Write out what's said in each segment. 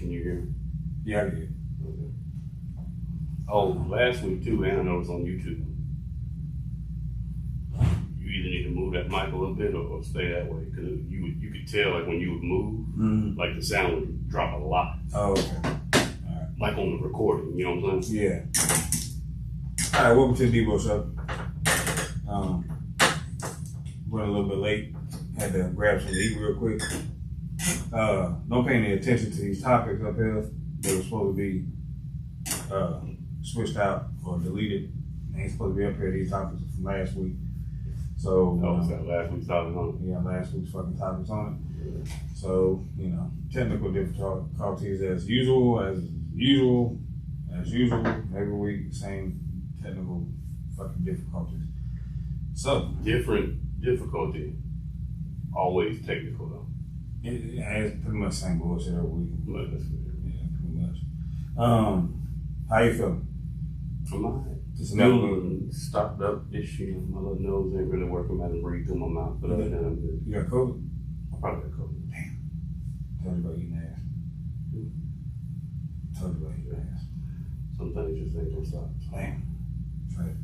Can you hear me? Yeah, I did. Okay. Oh, last week too, and I know it's on YouTube. You either need to move that mic a little bit or stay that way, because you could tell like when you would move, like the sound would drop a lot. Oh, okay. Like on the recording, you know what I'm saying? Yeah. All right, welcome to the Debo Show. Running a little bit late. Had to grab something to eat real quick. Don't pay any attention to these topics up here. They were supposed to be switched out or deleted. They ain't supposed to be up here. These topics are from last week. So, was that last week's topic on it? Yeah, last week's fucking topics on it. So, technical difficulties as usual, every week, same technical fucking difficulties. So, Different difficulty, always technical though. it's pretty much the same bullshit every week. But that's Yeah, pretty much. How you feeling? I'm alright. Just Still stopped up this year. My little nose ain't really working. I can breathe through my mouth, but other than that, I'm good. You got COVID? I probably got COVID. Tell you about eating ass. Told you about eating ass. Some things just ain't gonna stop. Damn. Right.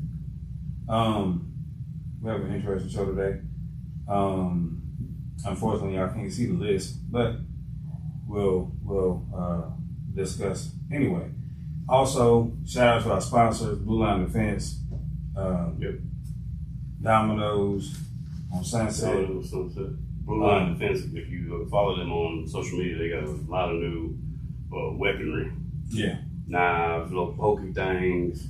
We have an interesting show today. Unfortunately, y'all can't see the list, but we'll discuss anyway. Also, shout out to our sponsors, Blue Line Defense, Domino's on Sunset. Blue Line Defense, if you follow them on social media, they got a lot of new weaponry. Yeah. Knives, little pokey things.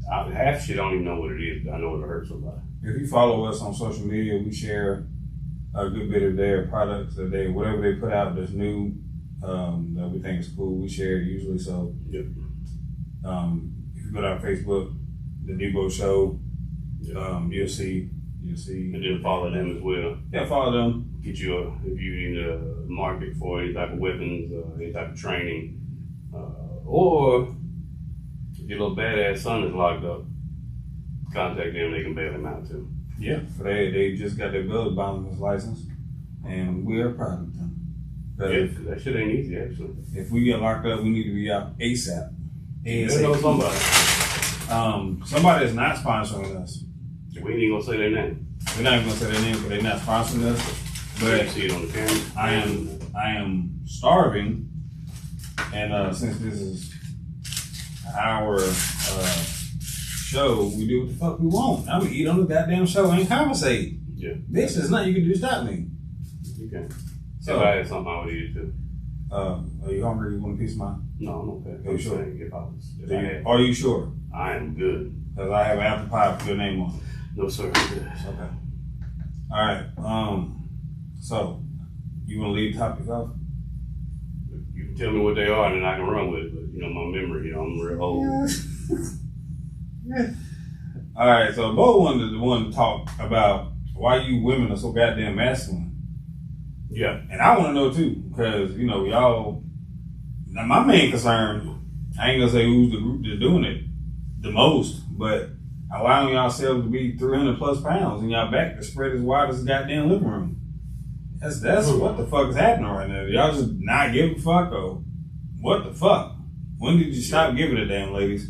Half shit I don't even know what it is, but I know it'll hurt somebody. If you follow us on social media, we share a good bit of their products that whatever they put out that's new, that we think is cool, we share it usually. So Yep. If you go to our Facebook, the Debo Show, you'll see. And then follow them as well. Yeah, follow them. Get you if you need a market for any type of weapons, any type of training, or if your little badass son is locked up, contact them. They can bail him out too. Yeah, they just got their bail bondsman's license, and we are proud of them. Yeah, that shit ain't easy actually. If we get locked up, we need to be out ASAP. You know somebody. Somebody is not sponsoring us. We ain't even gonna say their name. We're not even gonna say their name because they're not sponsoring us. But you But see it on the camera. I am starving, and since this is our show, we do what the fuck we want. I'm gonna eat on the goddamn show and conversate. Yeah. Bitch, there's nothing you can do to stop me. You can. So, If I had something, I would eat it too. are you hungry? You want a piece of mine? No, I'm okay. Are you sure? Saying if I had, Are you sure? I am good. Because I have an apple pie with your name on it. No sir, I'm good. Okay. All right. So, you want to lead topics off? You can tell me what they are and then I can run with it. But my memory, I'm real old. All right. So, Bo wanted to talk about why you women are so goddamn masculine. Yeah. And I want to know too, because y'all. Now, my main concern, I ain't gonna say who's the group that's doing it the most, but allowing yourselves to be 300 plus pounds and y'all back to spread as wide as the goddamn living room. That's what the fuck is happening right now. Y'all just not give a fuck, or what the fuck? When did you stop giving a damn, ladies?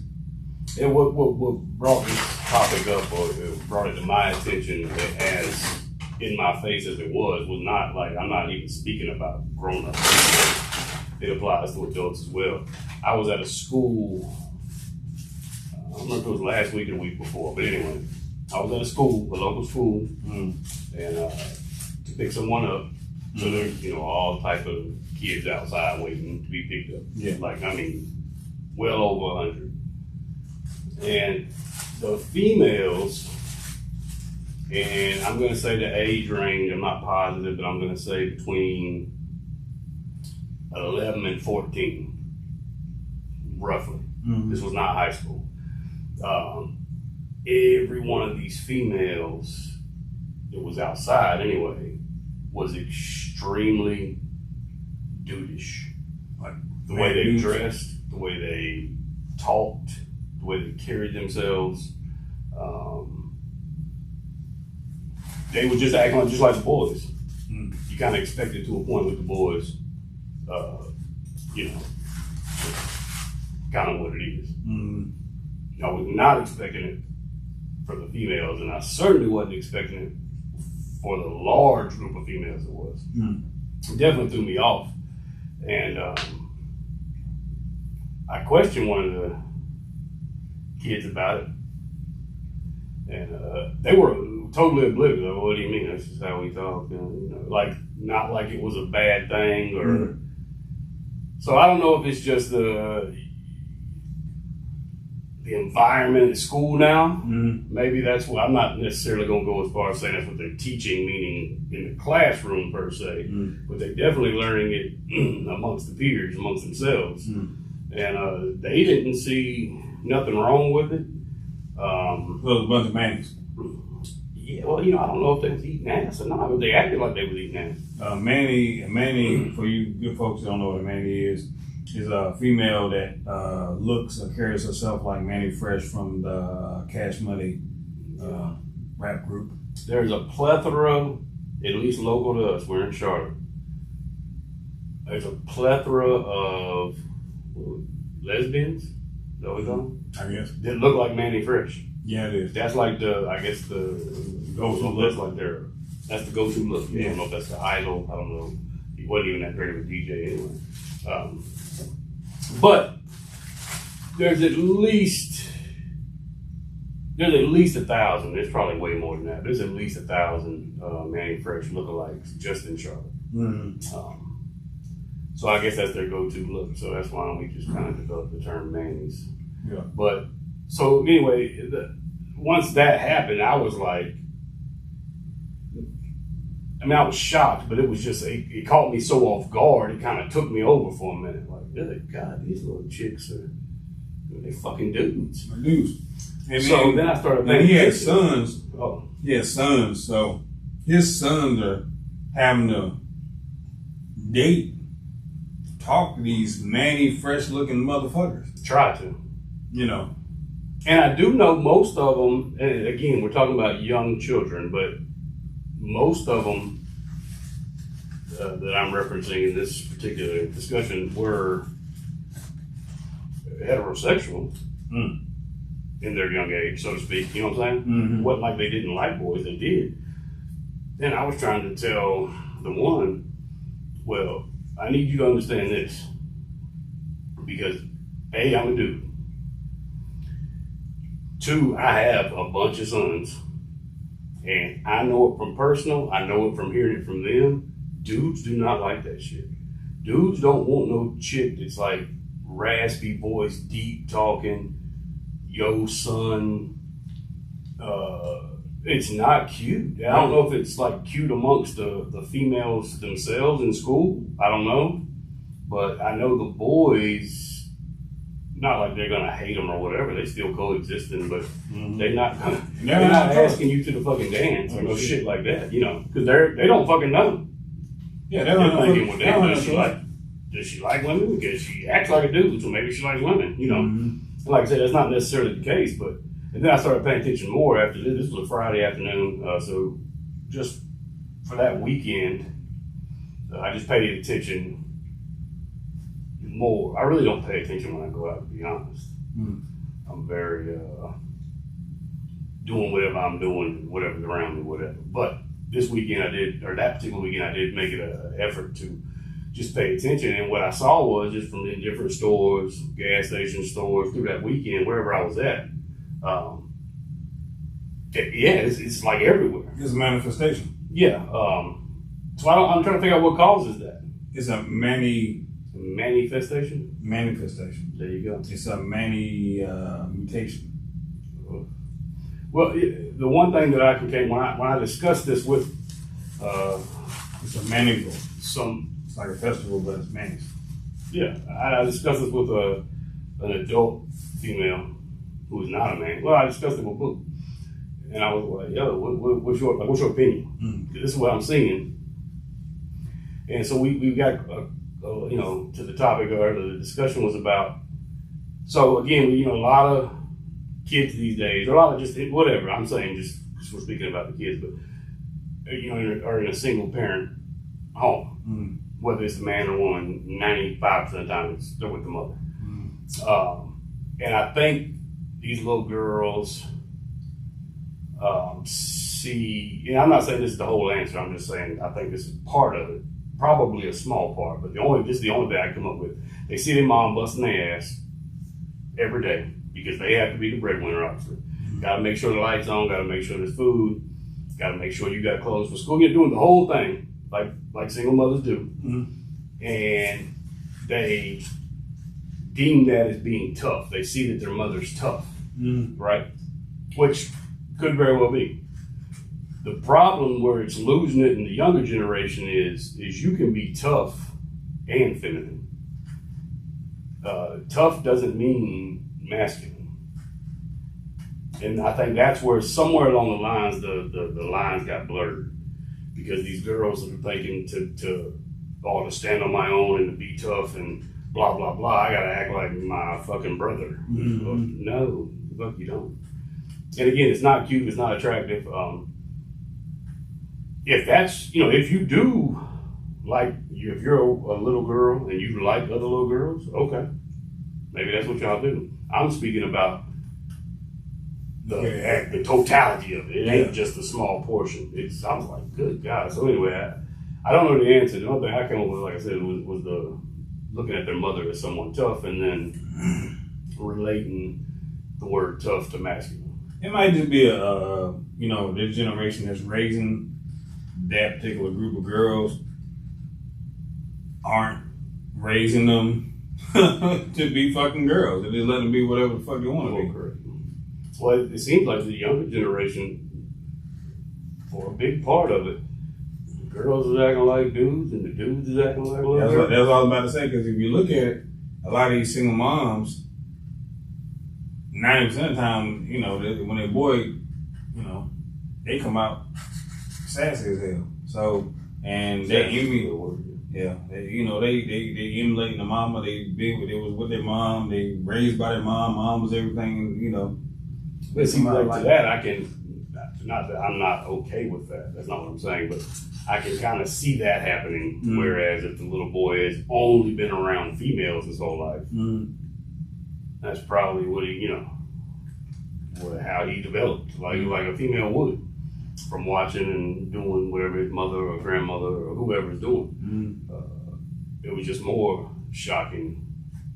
And what brought this topic up, or brought it to my attention as in my face as it was not like, I'm not even speaking about grown-ups. It applies to adults as well. I was at a school, I don't remember if it was last week or the week before, but anyway, I was at a school, a local school, and to pick someone up. So there's, all type of kids outside waiting to be picked up. Yeah. Well over 100. And the females, and I'm going to say the age range, I'm not positive, but I'm going to say between 11 and 14, roughly. Mm-hmm. This was not high school. Every one of these females that was outside anyway was extremely dudeish. Like the way they dressed, the way they talked, the way they carried themselves. They were just acting just like the boys. You kind of expect it to a point with the boys. you know, kind of what it is. Mm. I was not expecting it for the females, and I certainly wasn't expecting it for the large group of females it was. It definitely threw me off. And I questioned one of the kids about it, and they were totally oblivious. Like, what do you mean? That's just how we talk. You know, like, not like it was a bad thing or. So I don't know if it's just the environment at school now. Maybe that's what I'm not necessarily going to go as far as saying that's what they're teaching, meaning in the classroom per se, but they're definitely learning it amongst the peers, amongst themselves. And they didn't see nothing wrong with it. So it was a bunch of manics. Yeah, well, you know, I don't know if they was eating ass or not, but they acted like they was eating ass. Manny, for you good folks that don't know what a Manny is a female that looks or carries herself like Manny Fresh from the Cash Money rap group. There's a plethora, at least local to us, we're in Charlotte. There's a plethora of lesbians, is that what we call them? I guess. That look like Manny Fresh. Yeah, it is. That's like the go-to look. Like that's the go-to look. I don't know if that's the idol. I don't know. He wasn't even that great of a DJ anyway. But there's at least 1,000. There's probably way more than that. There's at least 1,000 Manny Fresh lookalikes just in Charlotte. So I guess that's their go-to look. So that's why we just kind of developed the term Manny's. Yeah. But so anyway, once that happened, I was like, I was shocked, but it was just, it caught me so off guard, it kind of took me over for a minute. Like, good God, these little chicks they fucking dudes. Dudes. And so then I started thinking. He had attention. sons. Oh. He had sons, so his sons are having to talk to these Manny Fresh looking motherfuckers. Try to. You know. And I do know most of them, and again, we're talking about young children, but most of them that I'm referencing in this particular discussion were heterosexual in their young age, so to speak. You know what I'm saying? It wasn't like they didn't like boys, they did. And I was trying to tell the one, well, I need you to understand this, because A, I'm a dude. 2, I have a bunch of sons, and I know it from personal, I know it from hearing it from them. Dudes do not like that shit. Dudes don't want no chick that's like raspy voice, deep talking, yo son. It's not cute. I don't know if it's like cute amongst the females themselves in school. I don't know. But I know the boys, not like they're gonna hate them or whatever, they still coexisting, but they're not gonna, they're not asking you to the fucking dance or no shit like that, you know, because they don't fucking know. Yeah, they're thinking, well, damn, does she like women? Because she acts like a dude, so maybe she likes women, you know. And like I said, that's not necessarily the case, but and then I started paying attention more after this. This was a Friday afternoon, so just for that weekend, I just paid attention more. I really don't pay attention when I go out, to be honest. I'm very doing whatever I'm doing, whatever's around me, whatever. But this weekend I did, or that particular weekend I did make it an effort to just pay attention. And what I saw was just from the different stores, gas station stores, through that weekend, wherever I was at, it's like everywhere. It's a manifestation. Yeah. So I'm trying to figure out what causes that. It's a manifestation. Manifestation. There you go. It's a mutation. Well, the one thing that I became when I discussed this with it's a manival. It's like a festival, but it's manis. Yeah, I discussed this with an adult female who is not a man. Well, I discussed it with Blue, and I was like, "Yo, what's your opinion? This is what I'm seeing." And so we got to the topic, or the discussion was about. So again, a lot of kids these days, or a lot of just whatever. I'm saying just because we're speaking about the kids, but are in a single parent home. whether it's the man or woman, 95% of the time they're with the mother. And I think these little girls see, and I'm not saying this is the whole answer, I'm just saying I think this is part of it, probably a small part, but this is the only thing I come up with. They see their mom busting their ass every day because they have to be the breadwinner, obviously. Got to make sure the light's on, got to make sure there's food, got to make sure you got clothes for school. You're doing the whole thing like single mothers do. And they deem that as being tough. They see that their mother's tough, right? Which could very well be. The problem where it's losing it in the younger generation is you can be tough and feminine. Tough doesn't mean masculine. And I think that's where somewhere along the lines, the lines got blurred. Because these girls are thinking to stand on my own and to be tough and blah, blah, blah. I gotta act like my fucking brother. No, fuck you don't. And again, it's not cute, it's not attractive. If that's, if you do if you're a little girl and you like other little girls, okay. Maybe that's what y'all do. I'm speaking about the totality of it. It ain't just a small portion. I was like, good God. So anyway, I don't know the answer. The only thing I came up with, like I said, was the looking at their mother as someone tough and then relating the word tough to masculine. It might just be this generation that's raising that particular group of girls aren't raising them to be fucking girls. They just let them be whatever the fuck they want to be. Correct. Well, it seems like the younger generation, for a big part of it, the girls is acting like dudes and the dudes is acting like little girls. That's what I was about to say, because if you look at it, a lot of these single moms, 90% of the time, when they boy, they come out sassy as hell. So, and they envy, they emulating the mama. They was with their mom. They raised by their mom. Mom was everything, But see, to that, I can, not that I'm not okay with that. That's not what I'm saying, but I can kind of see that happening. Whereas if the little boy has only been around females his whole life, that's probably what he, how he developed, like a female would, from watching and doing whatever his mother or grandmother or whoever's doing. It was just more shocking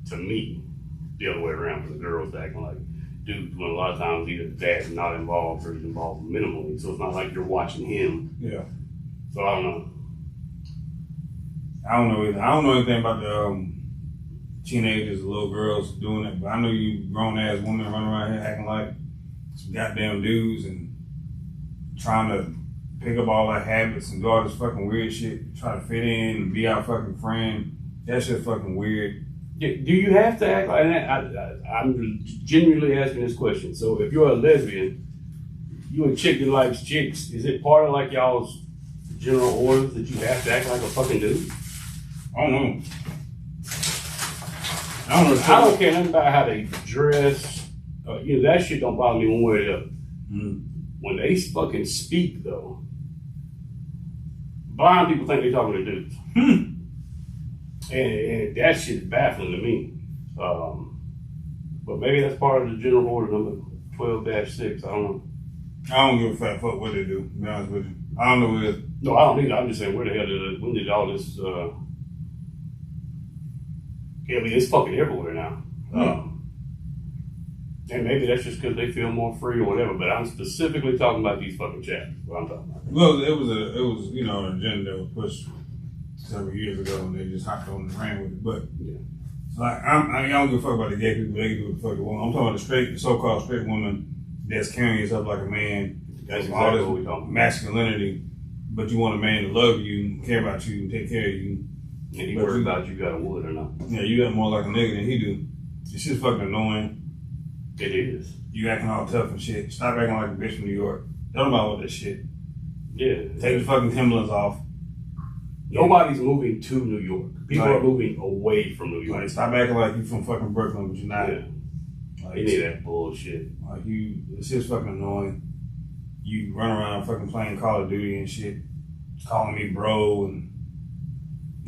to me the other way around, for the girls acting like dudes, when a lot of times either the dad's not involved or he's involved minimally, so it's not like you're watching him. Yeah. So I don't know. I don't know either. I don't know anything about the teenagers, little girls doing it, but I know you grown ass women running around here acting like some goddamn dudes and trying to pick up all their habits and do all this fucking weird shit, try to fit in and be our fucking friend. That shit's fucking weird. Do you have to act like that? I'm genuinely asking this question. So if you're a lesbian, you a chick that likes chicks, is it part of like y'all's general orders that you have to act like a fucking dude? I don't know. I don't care nothing about how they dress. That shit don't bother me one way or the other. When they fucking speak, though, blind people think they're talking to dudes. And that shit is baffling to me. But maybe that's part of the general order number 12-6. I don't know. I don't give a fat fuck what they do, to be honest with you. I don't know what it is. No, I don't either. I'm just saying, when did all this, it's fucking everywhere now. And maybe that's just because they feel more free or whatever, but I'm specifically talking about these fucking chaps. What I'm talking about. Well, it was an agenda that was pushed several years ago, and they just hopped on and ran with it. But like, I don't give a fuck about the gay people. They can do what the fuck they want. I'm talking about the so-called straight woman that's carrying herself like a man. That's all exactly this what we're talking about. Masculinity, but you want a man to love you and care about you and take care of you. And he worried about you got a wood or not. Yeah, you got more like a nigga than he do. This shit's fucking annoying. It is. You acting all tough and shit. Stop acting like a bitch from New York. Don't know about that shit. Yeah. Take the fucking Timberlands off. Nobody's moving to New York. People are moving away from New York. Like, stop acting like you from fucking Brooklyn, but you're not. Yeah. Like, They need that bullshit. Like, this shit's fucking annoying. You run around fucking playing Call of Duty and shit, calling me bro, and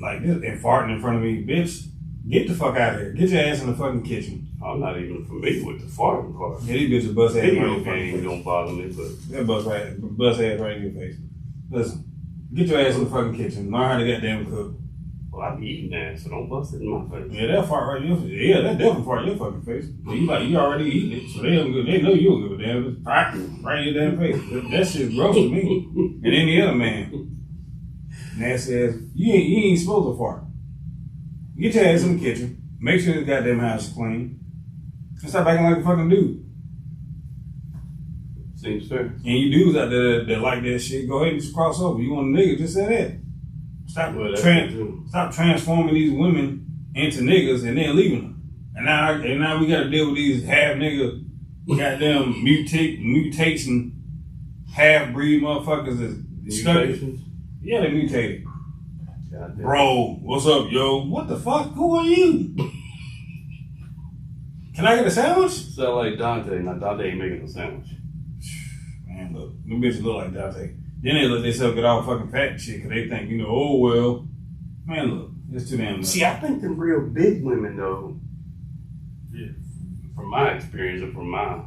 like this and farting in front of me, bitch. Get the fuck out of here. Get your ass in the fucking kitchen. I'm not even familiar with the farting part. Yeah, these bitches bust ass right in Video your fucking game face. don't bother me, but That bust ass right in your face. Listen, get your ass in the fucking kitchen. Learn how to goddamn cook. well, I be eating ass, so don't bust it in my face. Yeah, that fart right in your face. Yeah, that definitely fart in your fucking face. But you already eating it, so they know you don't give a damn. It's right in your damn face. That shit's gross to me. And any other man. Nasty ass. You ain't supposed to fart. Get your ass in the kitchen. Make sure the goddamn house is clean. And stop acting like a fucking dude. Seems fair. And you dudes out there that like that shit, go ahead and just cross over. You want a nigga, just say that. Stop, Well, that's stop transforming these women into niggas and then leaving them. And now we got to deal with these half nigga, goddamn mutation, half breed motherfuckers that's stuck. Mutations? Yeah, they mutated. Goddamn. Bro, what's up, yo? What the fuck? Who are you? Can I get a sandwich? Sound like Dante. Now Dante ain't making a sandwich. Man, look, them bitches look like Dante. Then they let themselves get all fucking fat and shit because they think, oh, well. Man, look, it's too damn much. See, I think them real big women, though, from my experience or from my,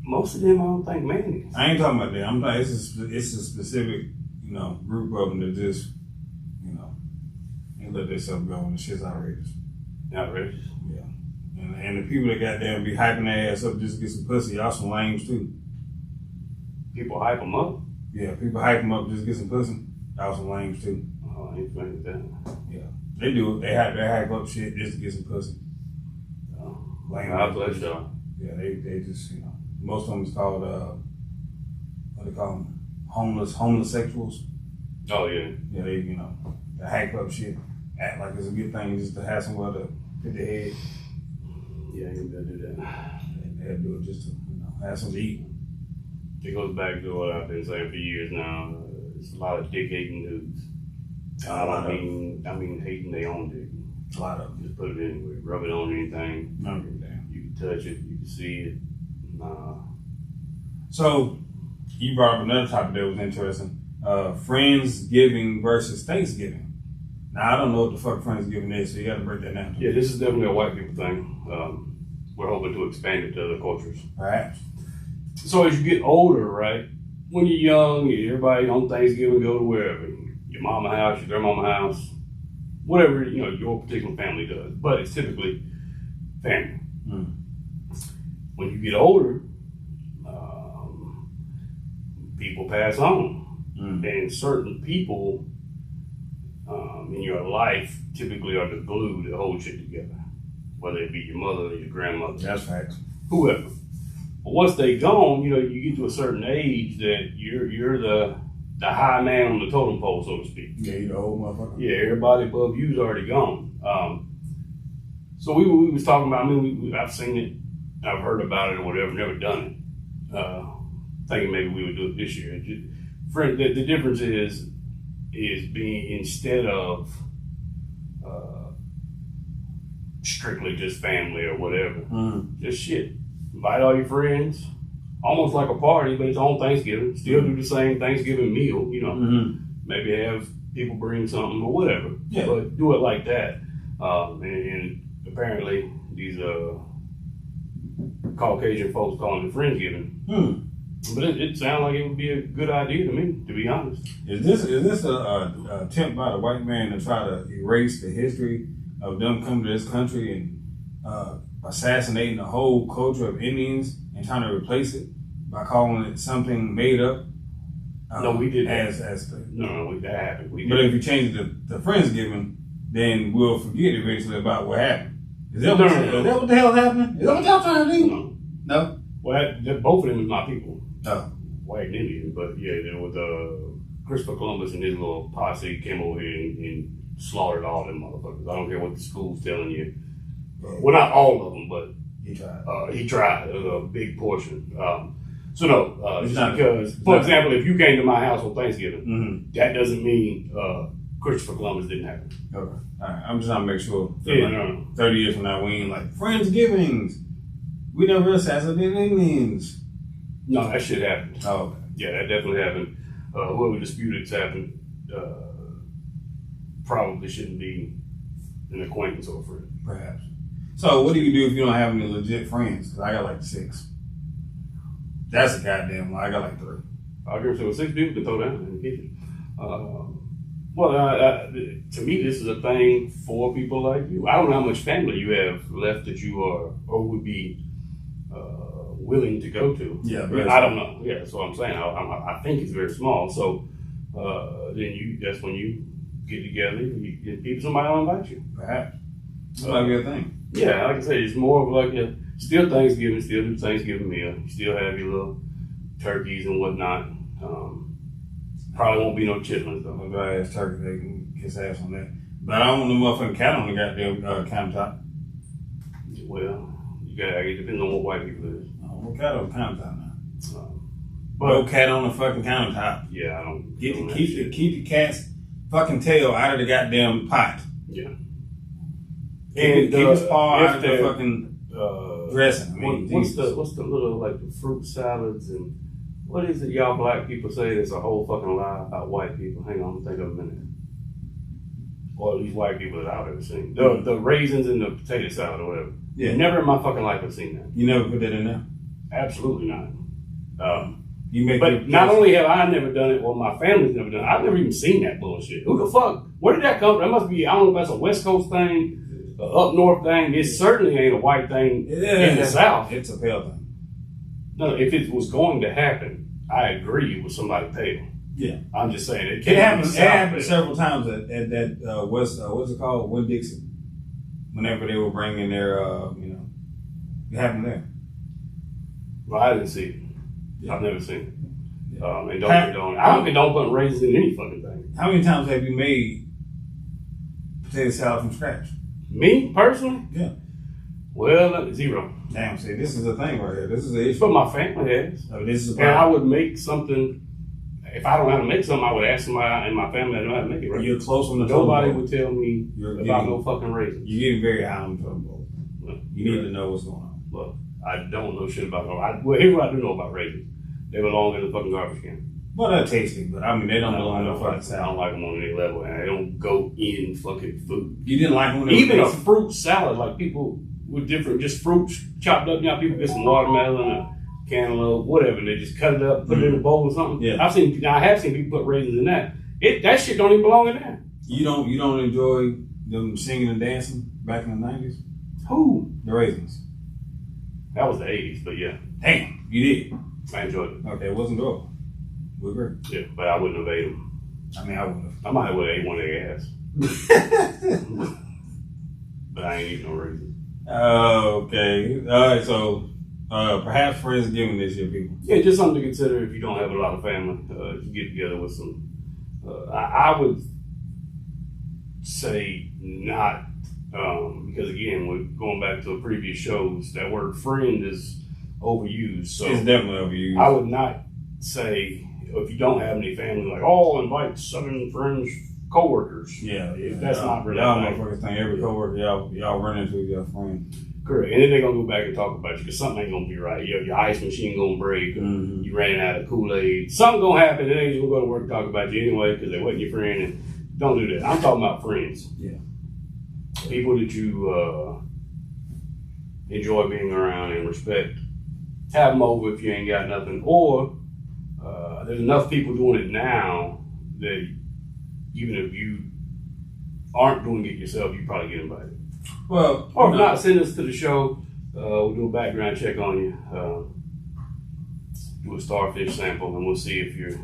most of them I don't think mayonnaise. I ain't talking about that. I'm talking, it's a specific, group of them that just, they let themselves go and the shit's outrageous. Outrageous. Yeah. And the people that goddamn be hyping their ass up just to get some pussy, y'all some lames too. People hype them up. Yeah, people hype them up just to get some pussy, y'all some lames too. Oh, I ain't thinking that. Yeah. They do it. They hype up shit just to get some pussy. Lame. God bless y'all. Yeah, they just, most of them is called, what they call them? Homeless sexuals. Oh, yeah. Yeah, they hype up shit, act like it's a good thing just to have somewhere to put their head. Yeah, I ain't gonna do that. They'll do it just to, have something to eat. It goes back to what I've been saying for years now. It's a lot of dick hating dudes. I mean hating their own dick. A lot of them. Just put it anywhere. Rub it on anything. I don't give a damn. You can touch it. You can see it. Nah. So, you brought up another topic that was interesting. Friendsgiving versus Thanksgiving. Now, I don't know what the fuck Friendsgiving is, so you gotta break that down. Yeah, this is definitely a white people thing. We're hoping to expand it to other cultures. Perhaps. So as you get older, right? When you're young, everybody on Thanksgiving go to wherever. Your mama house, your grandmama house, whatever, your particular family does. But it's typically family. Mm. When you get older, people pass on. Mm. And certain people in your life typically are the glue that holds shit together. Whether it be your mother or your grandmother. That's facts. Whoever. But once they gone, you get to a certain age that you're the high man on the totem pole, so to speak. Yeah, you the old motherfucker. Yeah, everybody above you's already gone. So we was talking about. I've seen it, I've heard about it or whatever, never done it. Thinking maybe we would do it this year. The difference is being instead of strictly just family or whatever, just shit. Invite all your friends, almost like a party, but it's on Thanksgiving. Still do the same Thanksgiving meal, Maybe have people bring something or whatever. Yeah. But do it like that. And apparently these Caucasian folks calling it Friendsgiving. But it sounds like it would be a good idea to me, to be honest. Is this a attempt by the white man to try to erase the history of them coming to this country and assassinating the whole culture of Indians and trying to replace it by calling it something made up? No, we did that. That happened. We did. But if you change it to Friendsgiving, then we'll forget eventually about what happened. Is that what the hell is happening? Is that what y'all trying to do? No. Well, both of them is my people. Oh. White and Indian, but yeah, then with Christopher Columbus and his little posse came over here and slaughtered all them motherfuckers. I don't care what the school's telling you. Well, not all of them, but he tried. It was a big portion. So no, just because, for example, if you came to my house on Thanksgiving, that doesn't mean Christopher Columbus didn't happen. Okay. All right. I'm just trying to make sure. No. 30 years from now, we ain't like Friendsgivings. We never assassinated Indians. No, that shit happened. Oh, okay. Yeah, that definitely happened. Whoever disputed it's happened. probably shouldn't be an acquaintance or a friend. Perhaps. So what do you do if you don't have any legit friends? Because I got like 6. That's a goddamn lie. I got like 3. I guess there were 6 people to throw down in the kitchen. To me, this is a thing for people like you. I don't know how much family you have left that you are or would be willing to go to. Yeah, I don't know. Yeah, that's what I'm saying. I think it's very small. So that's when you get together. Somebody will invite you. Perhaps. That might be a thing. Yeah, like I said, it's more of like still Thanksgiving, still do Thanksgiving meal. You still have your little turkeys and whatnot. Probably won't be no chitlins though. I'm gonna ask turkey, they can kiss ass on that. But I don't want no motherfucking cat on the goddamn countertop. Well, it depends on what white people is. No cat on the countertop now. But No cat on the fucking countertop. yeah, I don't Keep the cat's fucking tail out of the goddamn pot. Yeah. Keep his paw out of the they're, fucking dressing. I mean, what's the little like the fruit salads and what is it y'all black people say that's a whole fucking lie about white people? Hang on, think of a minute. Or at least white people that I've ever seen. The raisins and the potato salad or whatever. Yeah. Never in my fucking life have seen that. You never put that in there? Absolutely not. You make But not only have I never done it, well, my family's never done it. I've never even seen that bullshit. Who the fuck? Where did that come from? That must be, I don't know if that's a West Coast thing, up north thing. It certainly ain't a white thing in the South. It's a pale thing. No, if it was going to happen, I agree it was somebody pale. Yeah. I'm just saying It happened several times at that West, what's it called? Winn-Dixie. Whenever they were bringing their, it happened there. Well, I didn't see it. Yeah. I've never seen it. And I don't condone putting raisins in any fucking thing. How many times have you made potato salad from scratch? Me, personally? Yeah. Well, 0. Damn, see, this is the thing right here. This is the issue. But my family has. So this is And I would make something. If I don't know how to make something, I would ask somebody in my family that know how to make it. Right? You're close on the Nobody totem pole. would tell me about no fucking raisins. You're getting very high on the totem pole. You need to know what's going on. Look, I don't know shit about them. Well, here's what I do know about raisins. They belong in the fucking garbage can. Well, they're tasty, but I mean, they don't belong in the fucking I salad. don't like them on any level, and they don't go in fucking food. You didn't like them when they Even were a fruit salad, like people with different, just fruits chopped up. You know, people get some watermelon, a cantaloupe, whatever, and they just cut it up, put it in a bowl or something. Yeah. I have seen people put raisins in that. That shit don't even belong in there. You don't enjoy them singing and dancing back in the 90s? Who? The Raisins. That was the 80s, but yeah, Damn, you did. I enjoyed it. Okay, it wasn't dope. We agree. Yeah, but I wouldn't have ate them. I mean, I wouldn't have. I might have ate one of their ass. But I ain't eating no raisins. Okay. All right, so perhaps Friendsgiving this year, people. Yeah, just something to consider if you don't have a lot of family. If you get together with some, I would say not, because again, we're going back to the previous shows. That word "friend" is overused. So It's definitely overused. I would not say if you don't have any family, like, oh, invite 7 friends, coworkers. Yeah. That's not really Y'all a thing. motherfuckers think every coworker y'all run into is your friend. Correct. And then they're gonna go back and talk about you because something ain't gonna be right. Your ice machine gonna break. Or Mhm. You ran out of Kool-Aid. Something gonna happen. They ain't gonna go to work and talk about you anyway because they wasn't your friend. And don't do that. I'm talking about friends. Yeah. People that you enjoy being around and respect. Have them over if you ain't got nothing. Or there's enough people doing it now that even if you aren't doing it yourself, you probably get invited. Well, Or if not, send us to the show. We'll do a background check on you. Do a starfish sample, and we'll see if you're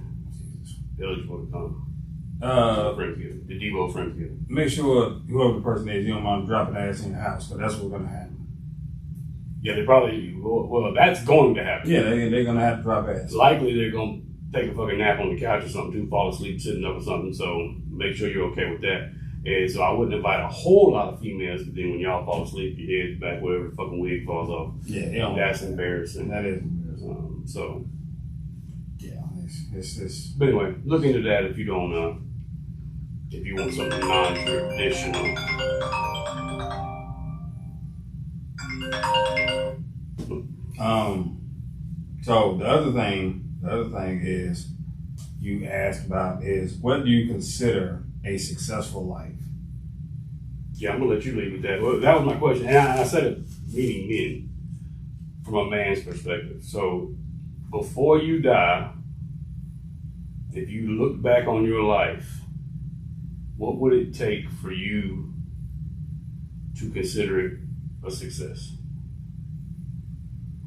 eligible to come. Friendsgiving, the Devo Friendsgiving. make sure whoever the person is, you don't mind dropping ass in your house, because that's what's going to happen. Yeah, they probably, well, that's going to happen. Yeah, they're going to have to drop ass. It's likely they're going to take a fucking nap on the couch or something, too, fall asleep sitting up or something, so make sure you're okay with that. And so I wouldn't invite a whole lot of females, but then when y'all fall asleep, your head's back wherever the fucking wig falls off. Yeah, they don't. That's embarrassing. That is embarrassing. So, Yeah, it's but anyway, look into that if you don't, if you want something non-traditional. So the other thing is you asked about is what do you consider a successful life? Yeah, I'm gonna let you lead with that. Well, that was my question, and I said it meaning men from a man's perspective. So before you die, if you look back on your life, what would it take for you to consider it a success?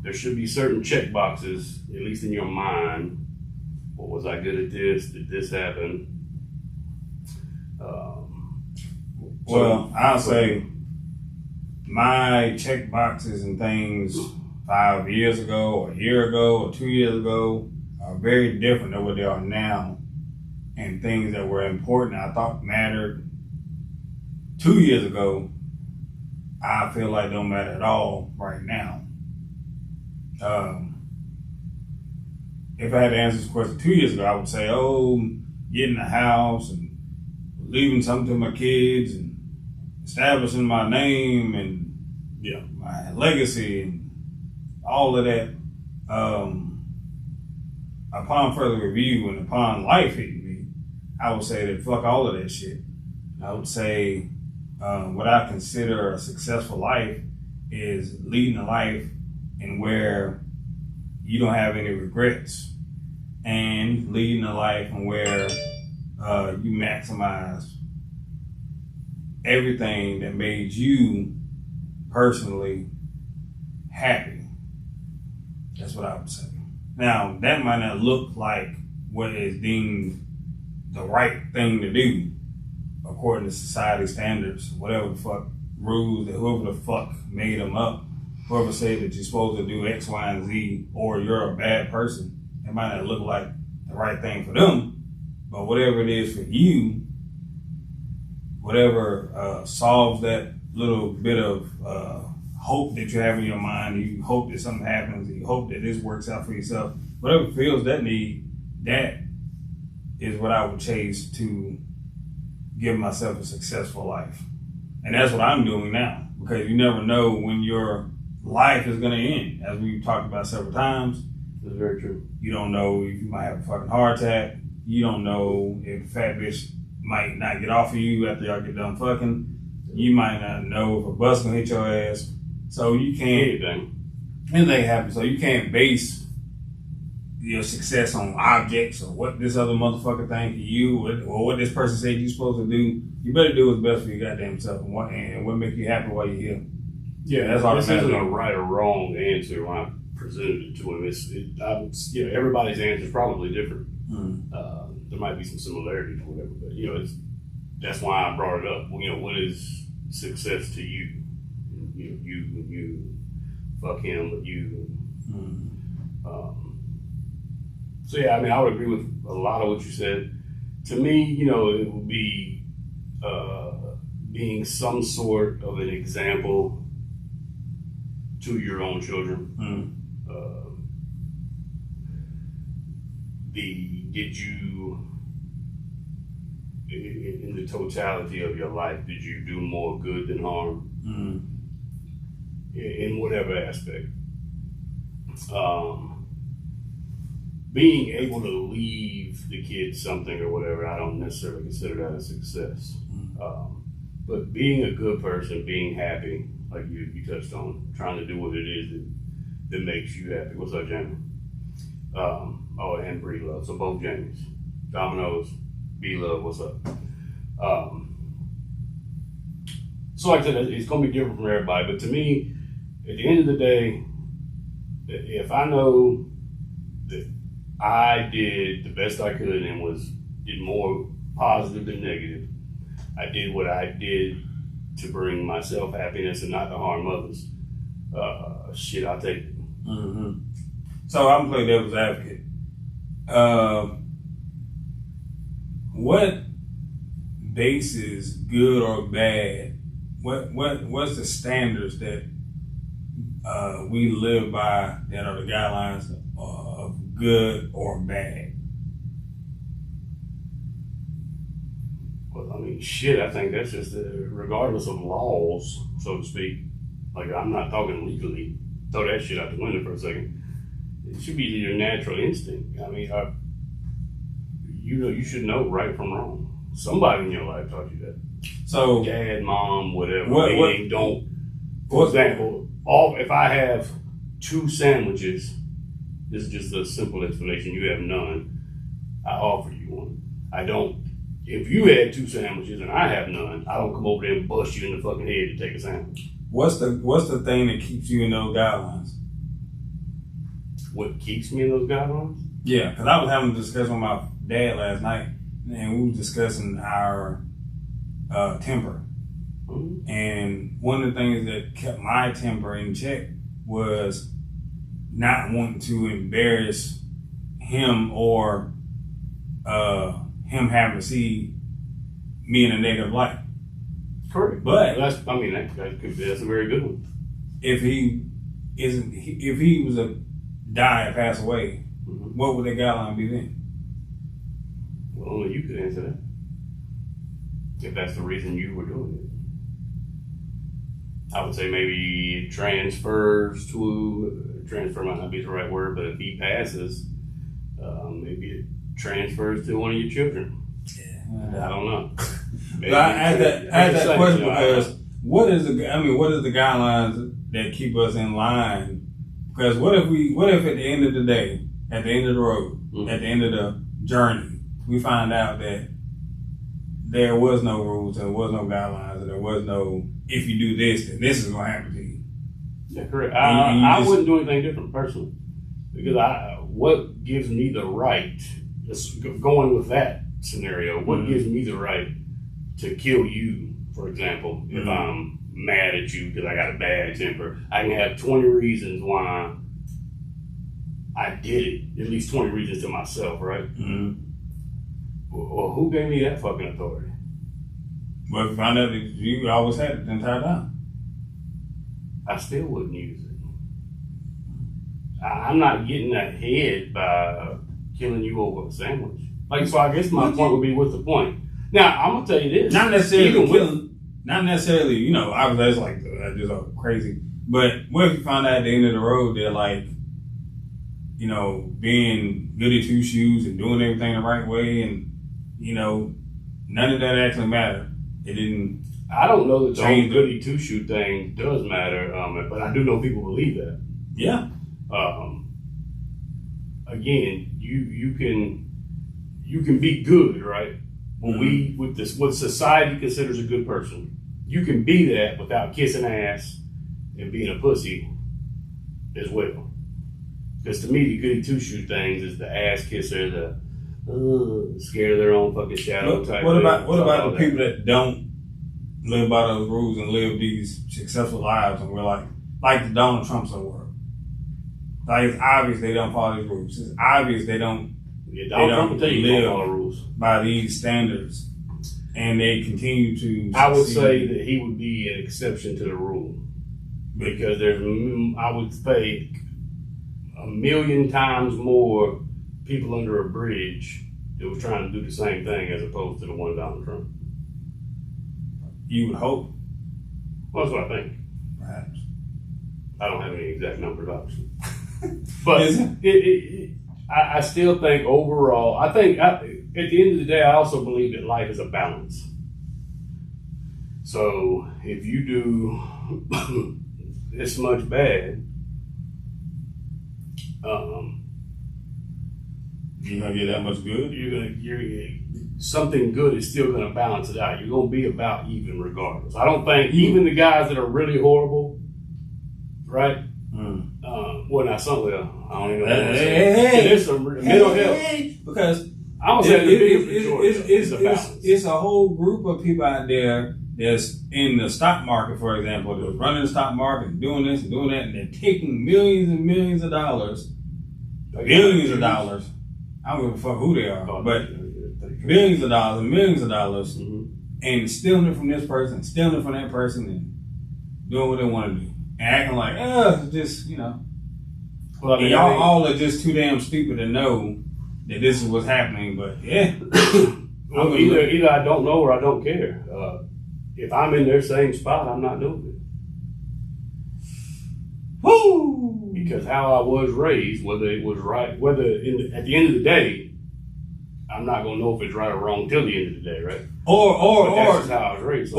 There should be certain check boxes, at least in your mind. What was I good at this? Did this happen? Well, I'll say my check boxes and things 5 years ago, a year ago, or 2 years ago are very different than what they are now. And things that were important, I thought mattered 2 years ago, I feel like don't matter at all right now. If I had to answer this question 2 years ago, I would say, getting a house and leaving something to my kids and establishing my name and my legacy and all of that. Upon further review and upon life hitting me, I would say that fuck all of that shit. I would say what I consider a successful life is leading a life in where you don't have any regrets, and leading a life in where you maximize everything that made you personally happy. That's what I would say. Now, that might not look like what is deemed the right thing to do according to society standards, whatever the fuck rules that whoever the fuck made them up, whoever said that you're supposed to do X, Y, and Z, or you're a bad person. It might not look like the right thing for them, but whatever it is for you, whatever solves that little bit of hope that you have in your mind, you hope that something happens, you hope that this works out for yourself, whatever fills that need, that is what I would chase to give myself a successful life. And that's what I'm doing now, because you never know when your life is going to end. As we've talked about several times, that's very true. You don't know if you might have a fucking heart attack. You don't know if a fat bitch might not get off of you after y'all get done fucking. You might not know if a bus gonna hit your ass. So you can't, anything happens. So you can't base your success on objects or what this other motherfucker think of you or what this person said you're supposed to do. You better do what's best for your goddamn self and what make you happy while you're here. Yeah, that's all. This isn't a right or wrong answer when I presented it to him. Everybody's answer is probably different. There might be some similarities or whatever, but that's why I brought it up. What is success to you? You fuck him, but you. So yeah, I would agree with a lot of what you said. To me, it would be being some sort of an example to your own children. Did you, in the totality of your life, did you do more good than harm? In whatever aspect. Being able to leave the kids something or whatever, I don't necessarily consider that a success. But being a good person, being happy, like you touched on, trying to do what it is that makes you happy. What's up, Jamie? And Bree Love. So both Jamies. Dominoes, B Love, what's up? So like I said, it's going to be different from everybody. But to me, at the end of the day, if I know that I did the best I could and did more positive than negative, I did what I did to bring myself happiness and not to harm others, I'll take it. So I'm playing devil's advocate. What bases good or bad? What's the standards that we live by that are the guidelines of good or bad? Well, I think that's just regardless of laws, so to speak. Like, I'm not talking legally. Throw that shit out the window for a second. It should be your natural instinct. You should know right from wrong. Somebody in your life taught you that. So Dad, mom, whatever. What- Meaning, don't. For example, if I have 2 sandwiches, this is just a simple explanation. You have none. I offer you one. I don't. If you had 2 sandwiches and I have none, I don't come over there and bust you in the fucking head to take a sandwich. what's the thing that keeps you in those guidelines? What keeps me in those guidelines? Yeah, because I was having a discussion with my dad last night, and we were discussing our temper. Mm-hmm. And one of the things that kept my temper in check was not wanting to embarrass him or him having to see me in a negative light. Correct. But that's a very good one. if he was a die and pass away, what would the guideline be then? Well, only you could answer that. If that's the reason you were doing it. I would say maybe it transfer might not be the right word, but if he passes, maybe it transfers to one of your children. Yeah. I don't know. But I asked that question because what is the guidelines that keep us in line? Because what if at the end of the day, at the end of the road, at the end of the journey, we find out that there was no rules, there was no guidelines, and there was no, if you do this, then this is going to happen to you. Yeah, correct. I wouldn't do anything different personally, because what gives me the right, just going with that scenario, what gives me the right to kill you, for example, if I'm mad at you because I got a bad temper? I can have 20 reasons why I did it, at least 20 reasons to myself, right? Mm-hmm. Well, who gave me that fucking authority? But if you find out that you always had it the entire time, I still wouldn't use it. I'm not getting ahead by killing you over a sandwich. So I guess my point would be, what's the point? Now, I'm going to tell you this. not necessarily obviously that's like just crazy. But what if you find out at the end of the road they're like, being goody two shoes and doing everything the right way, and none of that actually mattered. It didn't. I don't know that the whole change goody two shoe thing does matter, but I do know people believe that. Yeah. Again, you can be good, right? What society considers a good person, you can be that without kissing ass and being a pussy as well. Because to me, the goody two shoe things is the ass kisser, the scared of their own fucking shadow type. What about the people that don't live by those rules and live these successful lives, and we're like the Donald Trumps of the world? Like, it's obvious they don't follow these rules. It's obvious they don't. Yeah, Donald Trump will tell you don't follow rules by these standards, and they continue to. I would say that he would be an exception to the rule, because I would say 1,000,000 times more people under a bridge that were trying to do the same thing as opposed to the one Donald Trump. You would hope. Well, that's what I think. Perhaps. I don't have any exact numbers, obviously. But I still think overall, at the end of the day, I also believe that life is a balance. So if you do this much bad, you're gonna get that much good. Something good is still gonna balance it out. You're gonna be about even regardless. I don't think even the guys that are really horrible, right? Well, not some. Well, I don't even know. There's some mental health. Because I would say it's a whole group of people out there that's in the stock market, for example, that's running the stock market, and doing this and doing that, and they're taking millions and millions of dollars, billions of dollars. I don't give a fuck who they are, but billions of dollars and millions of dollars, and stealing it from this person, stealing it from that person, and doing what they want to do, and acting like, just Well, I mean, y'all all are just too damn stupid to know that this is what's happening. But yeah, well, either I don't know or I don't care. If I'm in their same spot, I'm not doing it. Woo! Because how I was raised, whether it was right, at the end of the day, I'm not gonna know if it's right or wrong till the end of the day, right? Or That's just how I was raised.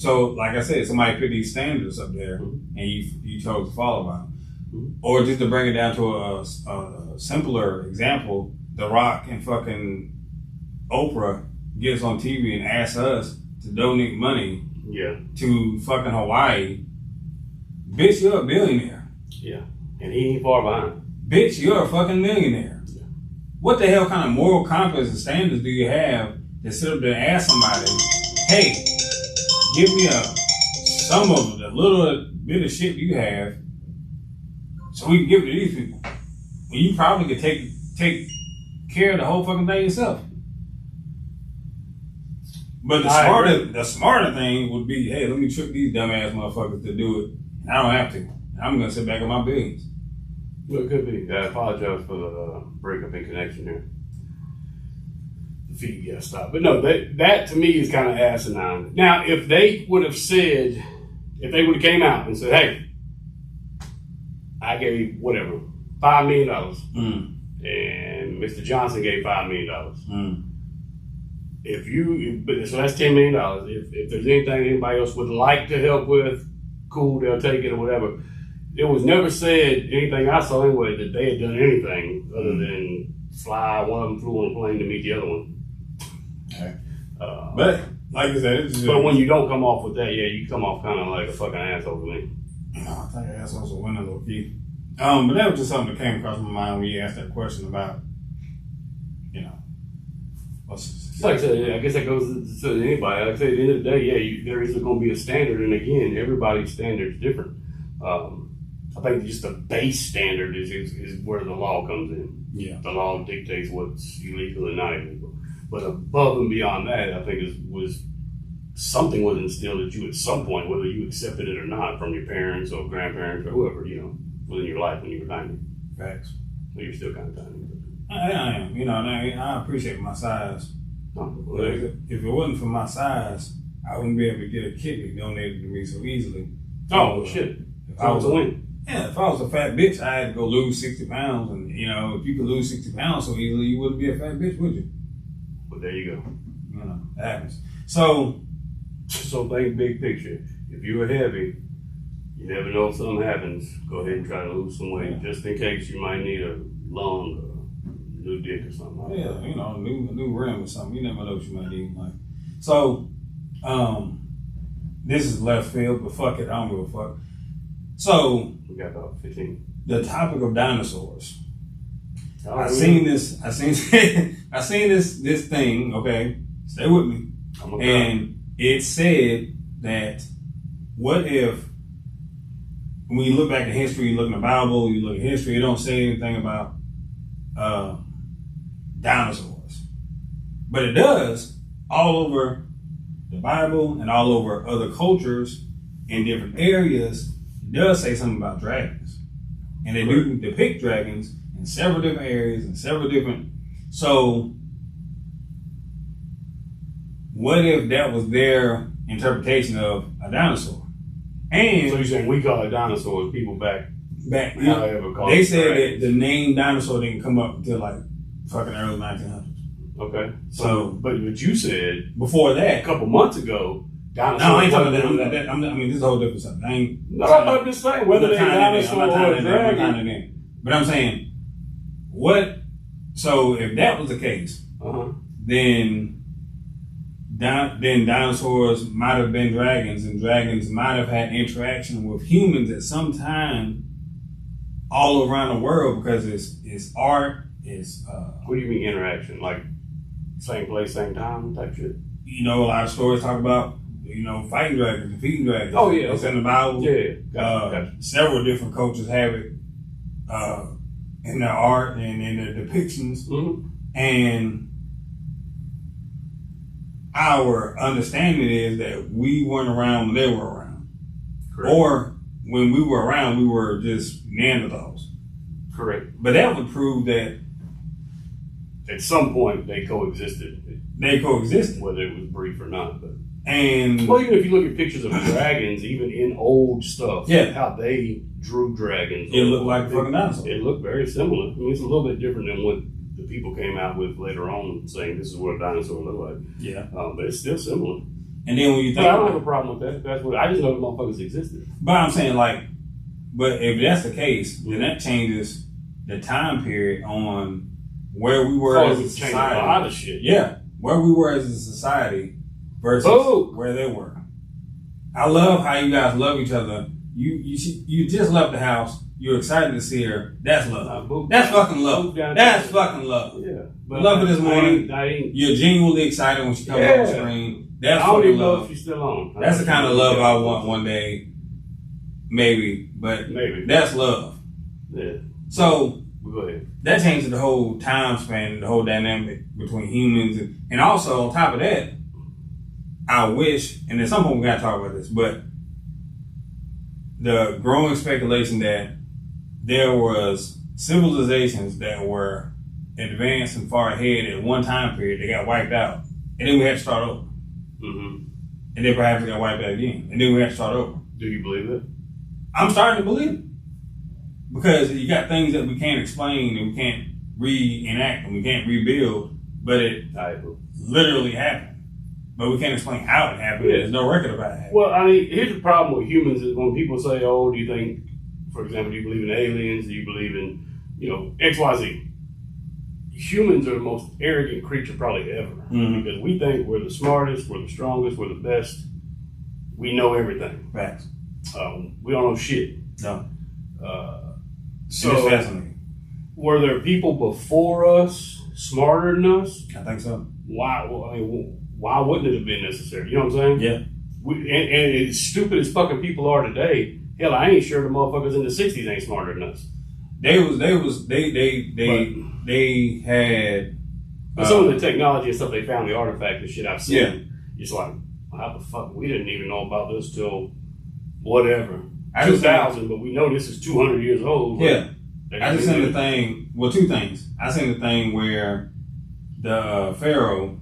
So like I said, somebody put these standards up there, Mm-hmm. and you chose to follow by them. Mm-hmm. Or just to bring it down to a simpler example, The Rock and fucking Oprah gets on TV and asks us to donate money to fucking Hawaii. Bitch, you're a billionaire. Yeah. And he ain't far behind. Bitch, you're a fucking millionaire. Yeah. What the hell kind of moral compass and standards do you have to sit up there and ask somebody, hey, give me some of the little bit of shit you have so we can give it to these people? When you probably could take care of the whole fucking thing yourself. But the smarter thing would be, hey, let me trick these dumbass motherfuckers to do it. I don't have to. I'm gonna sit back on my billions. Well, it could be. I apologize for the breakup in connection here. The feed got stopped. But no, that to me is kind of asinine. Now, if they would have said, if they would have came out and said, hey, I gave whatever, $5 million, and Mr. Johnson gave $5 million. So that's $10 million. If there's anything anybody else would like to help with, cool, they'll take it or whatever. It was never said, anything I saw anyway, that they had done anything other than fly. One of them flew on a plane to meet the other one. Okay. But like I said, but when you don't come off with that, you come off kind of like a fucking asshole to me. I think assholes are winning low key. But that was just something that came across my mind when you asked that question about, Like I said, I guess that goes to anybody. Like I said, at the end of the day, there is going to be a standard, and again, everybody's standard is different. I think just the base standard is where the law comes in. Yeah. The law dictates what's illegal and not illegal. But above and beyond that, I think was something was instilled at you at some point, whether you accepted it or not, from your parents or grandparents or whoever, within your life when you were tiny. Facts. Well, you're still kind of tiny. I am. And I appreciate my size. Well, if it wasn't for my size, I wouldn't be able to get a kidney donated to me so easily. Shit. If I was a fat bitch, I had to go lose 60 pounds. And, if you could lose 60 pounds so easily, you wouldn't be a fat bitch, would you? Well, there you go. That happens. So think big picture. If you were heavy, you never know if something happens. Go ahead and try to lose some weight, just in case you might need a lung or new dick or something like that. A new rim or something. You never know what you might need. So, this is left field, but fuck it, I don't give a fuck. So, we got about 15. The topic of dinosaurs. I Really? seen this thing. Okay, stay with me. And it said that what if when you look back at history, you look in the Bible, you look at history, it don't say anything about dinosaurs, but it does all over the Bible and all over other cultures in different areas. It does say something about dragons, and they do depict dragons in several different areas and several different. So, what if that was their interpretation of a dinosaur? And so you're saying we call it dinosaurs, people back they said that the name dinosaur didn't come up until like fucking early 1900s. Okay. So, but you said before that, a couple months ago, dinosaurs. No, I ain't talking about that. I mean, this is a whole different subject. I'm just saying whether they're dinosaur or a dragon. But I'm saying, what? So if that was the case, then dinosaurs might have been dragons, and dragons might have had interaction with humans at some time all around the world, because it's art. It's what do you mean interaction? Like same place, same time type shit? A lot of stories talk about fighting dragons, defeating dragons. Oh yeah, it's in the Bible. Yeah, gotcha. Several different cultures have it in their art and in their depictions, and our understanding is that we weren't around when they were around. Correct. Or when we were around, we were just Neanderthals. Correct. But that would prove that at some point they coexisted. Whether it was brief or not. But even if you look at pictures of dragons, even in old stuff, how they drew dragons, it looked like a fucking dinosaur. It looked very similar. I mean, it's a little bit different than what the people came out with later on, saying this is what a dinosaur looked like. Yeah. But it's still similar. And then when you But think, I don't have a problem with that. That's what I just know the motherfuckers existed. but I'm saying like, but if that's the case, then that changes the time period on where we were as a Changed society. a lot of shit. Yeah, where we were as a society versus where they were. I love how you guys love each other. You just left the house. You're excited to see her. That's love. That's fucking love. That's fucking love. Yeah. Love her this morning. I ain't, You're genuinely excited when she comes on the screen. That's I don't fucking even know love. if she's still on. That's the kind of love I want one day. Maybe, but Maybe. that's love. Yeah. So Go ahead. that changes the whole time span, the whole dynamic between humans, and also on top of that, I wish, and at some point we gotta talk about this, but the growing speculation that there was civilizations that were advanced and far ahead at one time period, they got wiped out, and then we had to start over, Mm-hmm. and then perhaps they got wiped out again, and then we had to start over. Do you believe it? I'm starting to believe it. Because you got things that we can't explain and we can't reenact and we can't rebuild, but it literally happened. But we can't explain how it happened. Yeah. There's no record about it. Well, I mean, here's the problem with humans is when people say, oh, do you think, for example, do you believe in aliens? Do you believe in, X, Y, Z? Humans are the most arrogant creature probably ever. Mhm. Because we think we're the smartest, we're the strongest, we're the best. We know everything. Facts. We don't know shit. No. So, it's fascinating. were there people before us smarter than us? I think so. Why? Well, I mean, why wouldn't it have been necessary? You know what I'm saying? Yeah. And as stupid as fucking people are today, hell, I ain't sure the motherfuckers in the '60s ain't smarter than us. They had But some of the technology and stuff they found, the artifact and shit I've seen, Yeah. it's like, how the fuck? We didn't even know about this till whatever. I just 2000, but we know this is 200 years old. Yeah. They I just didn't seen do the it. thing. Well, two things. I seen the thing where the pharaoh,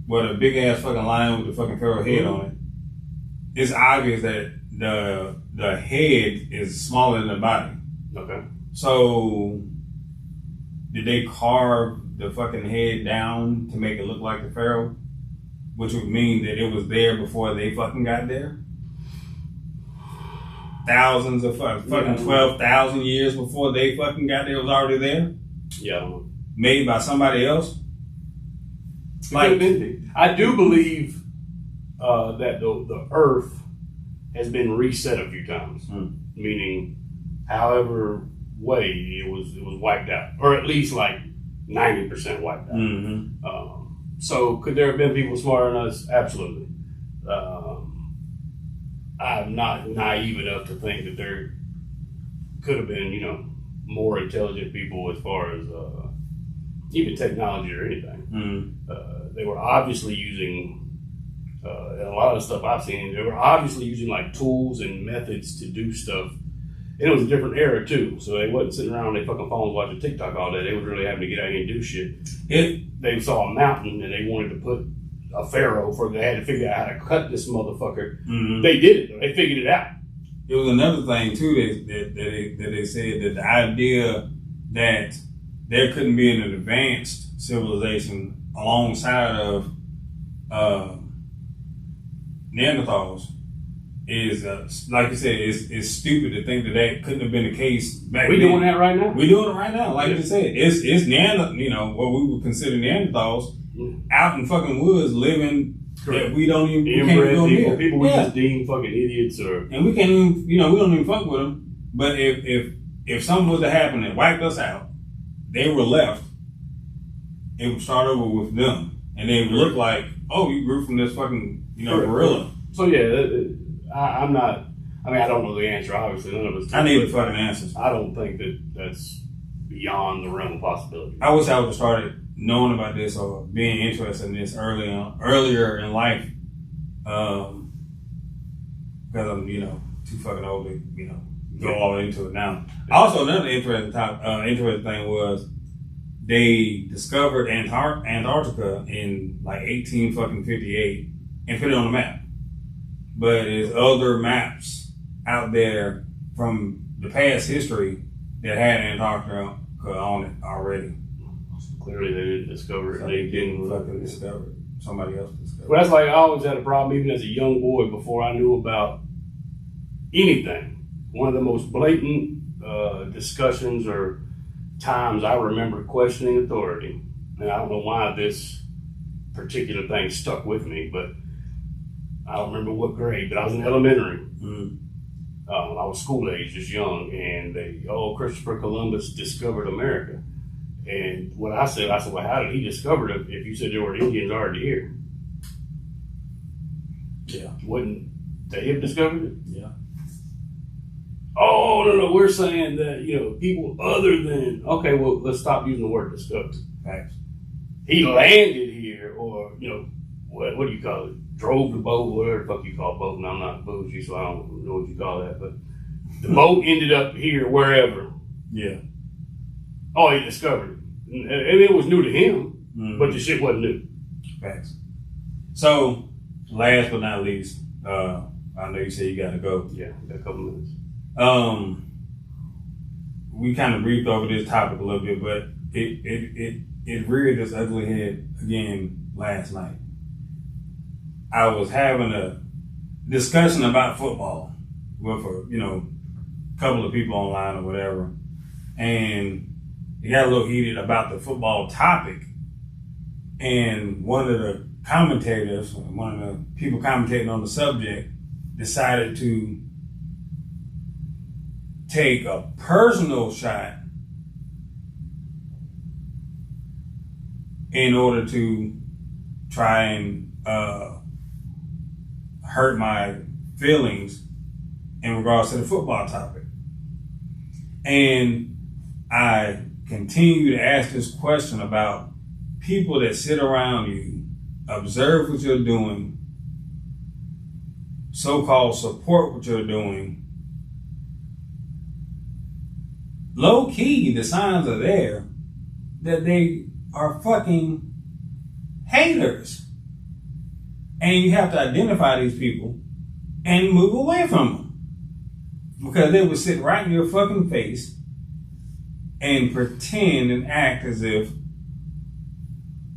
with a big ass fucking lion with the fucking pharaoh head on it. It's obvious that the head is smaller than the body. Okay. So, did they carve the fucking head down to make it look like the pharaoh, which would mean that it was there before they fucking got there? Thousands of fucking 12,000 years before they fucking got there, it was already there. Yeah. Made by somebody else. Like, I do believe that the Earth has been reset a few times, meaning, however way it was wiped out, or at least like 90% wiped out. Mm-hmm. So, could there have been people smarter than us? Absolutely. I'm not naive enough to think that there could have been, more intelligent people as far as even technology or anything. Mm-hmm. They were obviously using, and a lot of the stuff I've seen, they were obviously using like tools and methods to do stuff. And it was a different era too, so they wasn't sitting around on their fucking phones watching TikTok all day. They was really having to get out here and do shit. They saw a mountain and they wanted to put a pharaoh they had to figure out how to cut this motherfucker. Mm-hmm. They did it. They figured it out. It was another thing too that they said that the idea that there couldn't be an advanced civilization alongside of Neanderthals is like you said, it's stupid to think that couldn't have been the case back then. We doing that right now. We're doing it right now, like you said. It's Neanderthal, what we would consider Neanderthals out in fucking woods living. Correct. That we don't even inbred go people. near. People we just deem fucking idiots, and we can't even we don't even fuck with them. But if something was to happen that wiped us out, they were left. It would start over with them, and they would look like, oh, you grew from this fucking gorilla. So yeah, I'm not. I mean, I don't know the answer. Obviously, none of us do. I need the fucking answers. I don't think that's beyond the realm of possibility. I wish I would have started knowing about this or being interested in this earlier in life, because I'm too fucking old to go all into it now. Also, another interesting thing was they discovered Antarctica in like 1858 and put it on the map. But there's other maps out there from the past history that had Antarctica on it already. Clearly, they didn't discover it. So They didn't fucking discover it. Somebody else discovered Well, that's like I always had a problem, even as a young boy, before I knew about anything. One of the most blatant discussions or times I remember questioning authority, and I don't know why this particular thing stuck with me, but I don't remember what grade, but I was in elementary. Mm. I was school age, just young, and Christopher Columbus discovered America. And what I said, well, how did he discover it if you said there were Indians already here? Yeah. Wouldn't they have discovered it? Yeah. Oh, no, we're saying that, people other than, okay, well, let's stop using the word discovered. Facts. He landed here, or, what do you call it? Drove the boat, whatever the fuck you call boat, and I'm not bougie, so I don't know what you call that, but the boat ended up here, wherever. Yeah. Oh, he discovered it. And it was new to him, Mm-hmm. but the shit wasn't new. Facts. So, last but not least, I know you said you got to go. Yeah, got a couple minutes. We kind of briefed over this topic a little bit, but it reared its ugly head again last night. I was having a discussion about football with a couple of people online or whatever, and it got a little heated about the football topic. And one of the commentators, one of the people commentating on the subject, decided to take a personal shot in order to try and hurt my feelings in regards to the football topic. And I continue to ask this question about people that sit around you, observe what you're doing, so-called support what you're doing. Low key, the signs are there that they are fucking haters. And you have to identify these people and move away from them. Because they would sit right in your fucking face and pretend and act as if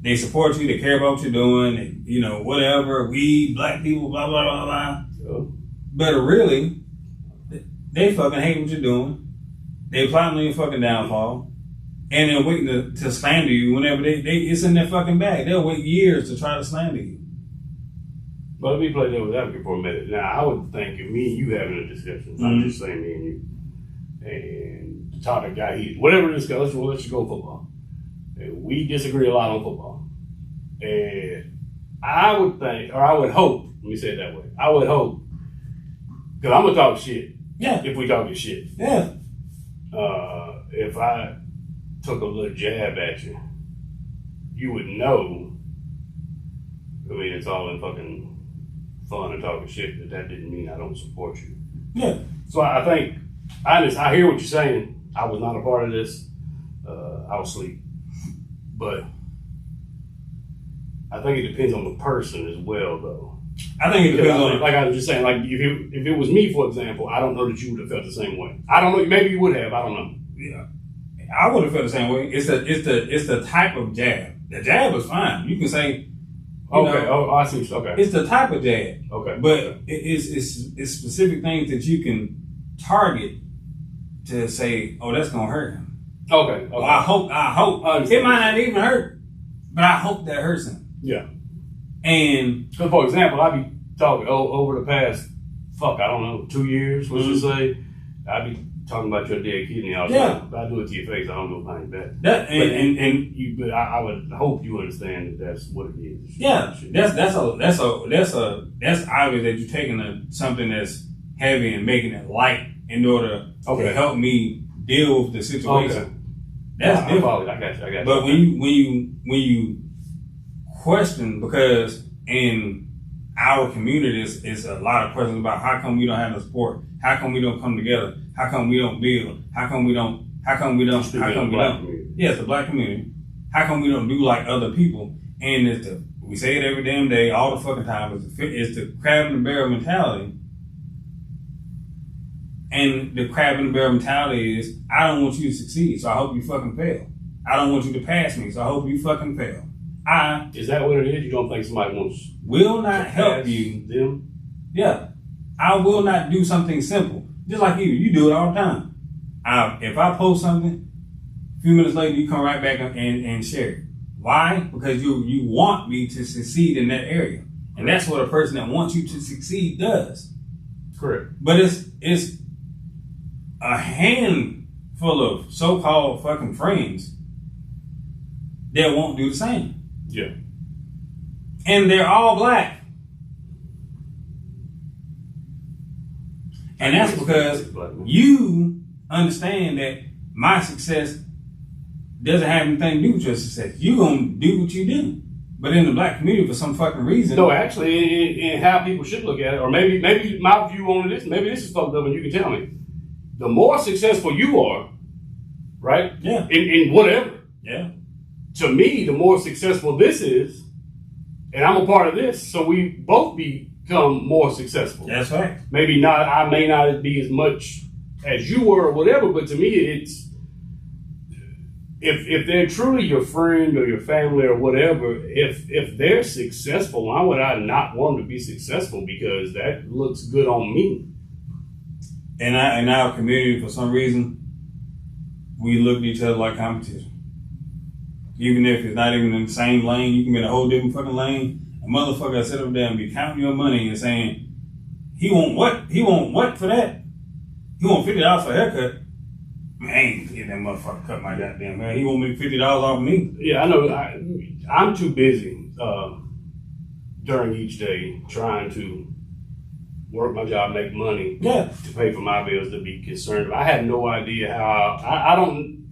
they support you, they care about what you're doing, whatever, we, black people, blah, blah, blah, blah. So, But really, they fucking hate what you're doing. They plotting on your fucking downfall. And they're waiting to slander you whenever it's in their fucking bag. They'll wait years to try to slander you. but let me play devil's advocate for a minute. Now, I would think if me and you having a discussion, I'm just saying me and you, and the topic got heated, whatever this goes, we'll let you go football. And we disagree a lot on football. And I would think, or I would hope, let me say it that way, I would hope, because I'm going to talk shit. Yeah. If we talking shit. Yeah. If I took a little jab at you, you would know. I mean, it's all in fucking fun and talking shit, but that didn't mean I don't support you. Yeah. So I think, I hear what you're saying. I was not a part of this. I was asleep. But I think it depends on the person as well, though. I think it depends on... Like I was just saying, like if it was me, for example, I don't know that you would have felt the same way. I don't know. Maybe you would have. I don't know. Yeah. I would have felt the same way. It's the type of jab. The jab is fine. You can say... Okay. I see. Okay. It's the type of jab. Okay. But it's specific things that you can target to say, oh, that's going to hurt him. Okay. Well, I hope. It might not even hurt, but I hope that hurts him. Yeah. And so, for example, I be talking over the past, I don't know, 2 years, let's just say, I be talking about your dead kidney all the time. I do it to your face. I don't know behind your back. But I would hope you understand that that's what it is. Yeah, that's obvious that you're taking something that's heavy and making it light in order to help me deal with the situation. Okay. That's different. I got you. But when you question, because in our community is a lot of questions about how come we don't have no support, how come we don't come together, how come we don't build, how come we don't. Yeah, it's the black community. How come we don't do like other people? And we say it every damn day, all the fucking time. It's the crab in the barrel mentality. And the crab in the barrel mentality is, I don't want you to succeed, so I hope you fucking fail. I don't want you to pass me, so I hope you fucking fail. I Is that what it is? You don't think somebody wants will not to help pass you. them? Yeah. I will not do something simple. Just like you do it all the time. If I post something, a few minutes later you come right back and share it. Why? Because you want me to succeed in that area. And that's what a person that wants you to succeed does. Correct. But it's a handful of so-called fucking friends that won't do the same. Yeah. And they're all black. And that's because you understand that my success doesn't have anything to do with your success. You're going to do what you do. But in the black community, for some fucking reason. No, actually, in how people should look at it, or maybe my view on this, maybe this is fucked up and you can tell me. The more successful you are, right? Yeah. In whatever. Yeah. To me, the more successful this is, and I'm a part of this, so we both become more successful. That's right. Maybe not, I may not be as much as you were or whatever, but to me, it's, if they're truly your friend or your family or whatever, if they're successful, why would I not want them to be successful? Because that looks good on me. In our community, for some reason, we look at each other like competition. Even if it's not even in the same lane, you can be in a whole different fucking lane. A motherfucker sit up there and be counting your money and saying, he want what? He want what for that? He want $50 for a haircut. Man, I ain't getting that motherfucker cut my goddamn hair. He want me $50 off me. Yeah, I know. I'm too busy during each day trying to work my job, make money Yeah. to pay for my bills to be concerned. I have no idea how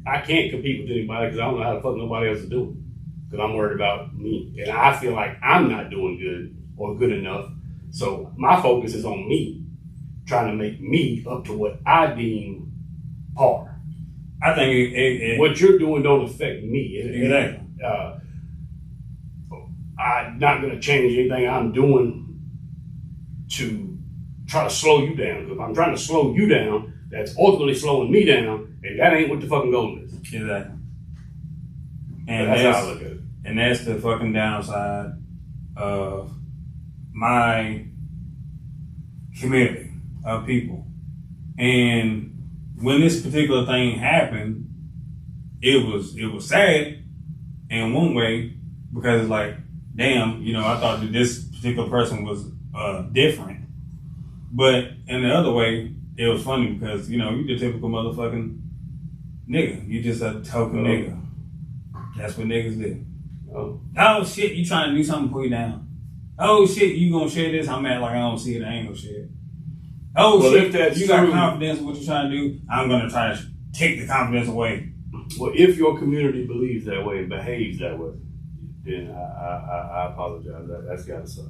I can't compete with anybody because I don't know how the fuck nobody else is doing. Because I'm worried about me. And I feel like I'm not doing good or good enough. So my focus is on me, trying to make me up to what I deem par. I think What you're doing don't affect me. Exactly. I'm not going to change anything I'm doing to try to slow you down. Because if I'm trying to slow you down, that's ultimately slowing me down, and that ain't what the fucking goal is. Exactly. But And that's how I look at it. And that's the fucking downside of my community of people. And when this particular thing happened, it was sad in one way because it's like, damn, I thought that this particular person was different. But in the other way, it was funny because, you the typical motherfucking nigga. You just a token nigga. That's what niggas do. Oh shit, you trying to do something, pull you down. Oh shit, you gonna share this? I'm mad like I don't see it, I ain't gonna share it. Oh well, shit, if that's you got true, confidence in what you're trying to do, I'm gonna try to take the confidence away. Well, if your community believes that way and behaves that way, then I apologize. That's gotta suck.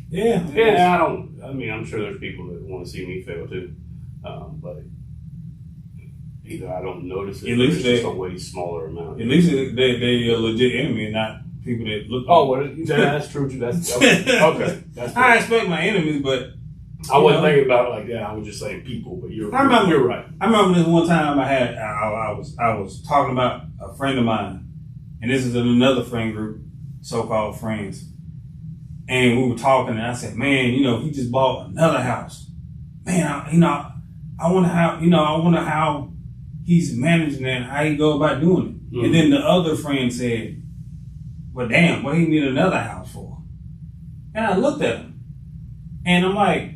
Yeah. Yeah, I'm sure there's people that want to see me fail too. But either I don't notice it, at least it's just a way smaller amount. At least they a legit enemy and not people that look. Oh, well, that's true too. That's okay. That's I expect my enemies, but I wasn't thinking about it like that. I was just saying people, but you're right. I remember this one time I was talking about a friend of mine, and this is in another friend group, so-called friends, and we were talking, and I said, man, he just bought another house. Man, I wonder how he's managing that, how he go about doing it. Mm-hmm. And then the other friend said, well, damn, what he need another house for? And I looked at him, and I'm like,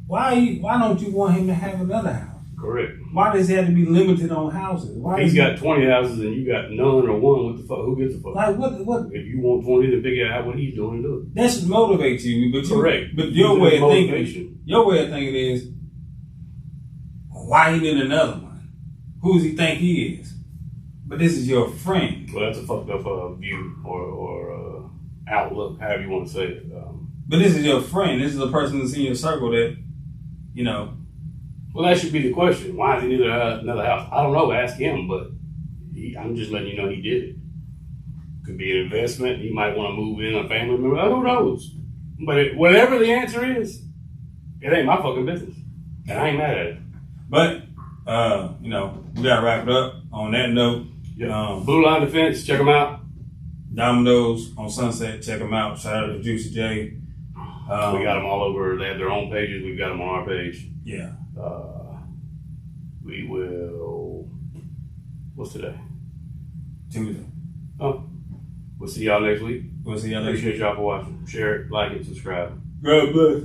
why don't you want him to have another house? Correct. Why does he have to be limited on houses? Why He's got 20 houses and you got none or one. What the fuck? Who gives a fuck? like what? If you want 20 to figure out what he's doing and do it. That should motivate you, but Correct. But your way of motivation. thinking is, why he need another one? Who does he think he is? But this is your friend. Well, that's a fucked up view or outlook, however you want to say it. But this is your friend. This is a person that's in your circle that, Well, that should be the question. Why does he need another house? I don't know. Ask him, but I'm just letting you know he did it. Could be an investment. He might want to move in a family member. Who knows? But whatever the answer is, it ain't my fucking business. And I ain't mad at it. But, we got to wrap it up on that note. Yep. Blue Line Defense, check them out. Domino's on Sunset, check them out. Shout out to Juicy J. We got them all over. They have their own pages. We've got them on our page. Yeah. We will. What's today? Tuesday. Oh, we'll see y'all next week. We'll see y'all next week. Appreciate y'all for watching. Share it, like it, subscribe. God bless.